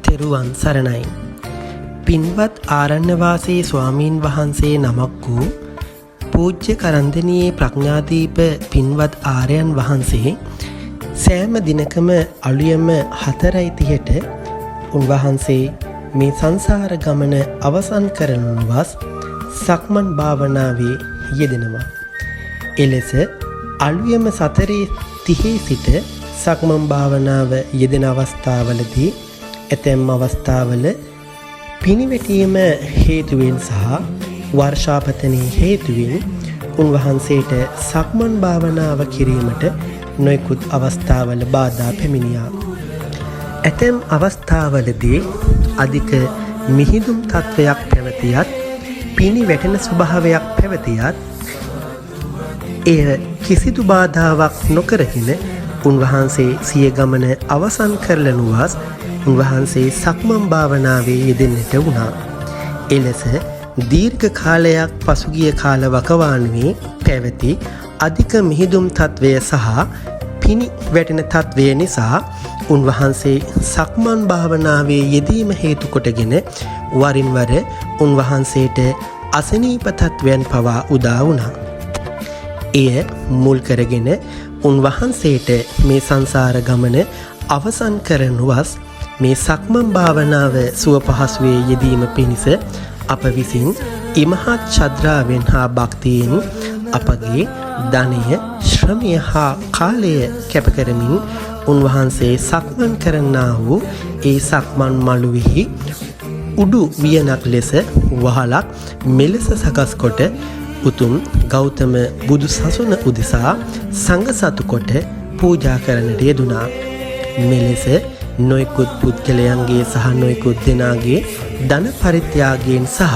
තෙරුවන් සරණයි. පින්වත් ආරණ්‍යවාසී ස්වාමීන් වහන්සේ නමක් වූ පූජ්‍ය කරන්දනියේ ප්‍රඥාදීප පින්වත් ආර්යයන් වහන්සේ සෑම දිනකම අලුයම 4:30ට උන්වහන්සේ මේ සංසාර ගමන අවසන් කරනුවස් සක්මන් භාවනාවේ යෙදෙනවා. එලෙස අලුයම 4:30 සිට සක්මන් භාවනාව යෙදෙන අවස්ථාවලදී ඇතැම් අවස්ථාවල පිනිවැටීම හේතුවෙන් සහ වර්ෂාපතනයේ හේතුවෙන් උන්වහන්සේට සක්මන් භාවනාව කිරීමට නොයෙකුත් අවස්ථාවල බාධා පැමිණියා. ඇතැම් අවස්ථාවලදී අධික මිහිදුම් තත්වයක් පැවතියත් පිනිවැටෙන ස්වභාවයක් පැවතියත් එය කිසිදු බාධාවක් නොකරගෙන උන්වහන්සේ සිය ගමන අවසන් කරලනුවස් උන්වහන්සේ සක්මන් භාවනාවේ යෙදෙන්නට වුණා. එලෙස දීර්ඝ කාලයක් පසුගිය කාල වකවානුවේ පැවති අධික මිහිදුම් තත්වය සහ පිනි වැටෙන තත්වය නිසා උන්වහන්සේ සක්මන් භාවනාවේ යෙදීම හේතු කොටගෙන වරින් වර උන්වහන්සේට අසනීප තත්වයන් පවා උදා වුණා. එය මුල් කරගෙන උන්වහන්සේට මේ සංසාර ගමන අවසන් කරනුවස් මේ සක්මන් භාවනාව සුව පහසුවේ යෙදීම පිණිස අප විසින් ඉමහත් ශ්‍රද්ධාවෙන් හා භක්තියෙන් අපගේ ධනය, ශ්‍රමය හා කාලය කැප කරමින් උන්වහන්සේ සක්මන් කරන්නා වූ ඒ සක්මන් මළුවෙහි උඩු වියනක් ලෙස වහලක් මෙලෙස සකස් කොට උතුම් ගෞතම බුදු සසුන උදෙසා සංඝ සතු කොට පූජා කරන්නට යෙදුණා. මෙලෙස නොයෙකුත් පුද්ගලයන්ගේ සහ නොයෙකුත් දෙනාගේ ධන පරිත්‍යාගයෙන් සහ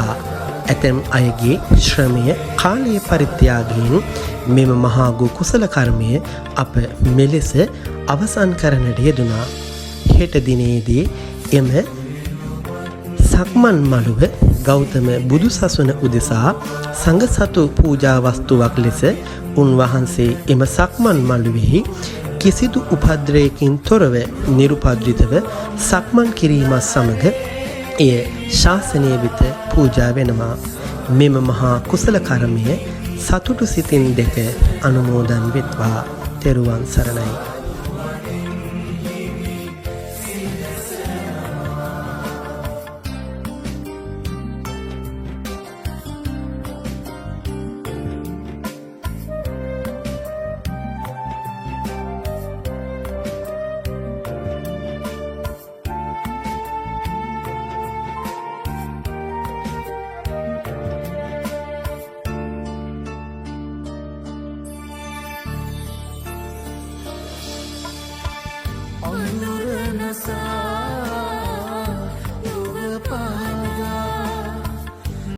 ඇතැම් අයගේ ශ්‍රමය, කාලය පරිත්‍යාගයෙන් මෙම මහා ගු කුසල කර්මය අප මෙලෙස අවසන් කරන්නට යෙදුණා. හෙට දිනේදී එම සක්මන් මළුව ගෞතම බුදු සසුන උදෙසා සංඝ සතු පූජා වස්තුවක් ලෙස උන්වහන්සේ එම සක්මන් මළුවෙහි කිසිදු උපද්‍රයකින් තොරව නිරුපද්‍රිතව සක්මන් කිරීමත් සමග එය ශාසනය වෙත පූජා වෙනවා. මෙම මහා කුසල කර්මය සතුටු සිතින් දෙක අනුමෝදන් වෙත්වා. තෙරුවන් සරණයි. Anurana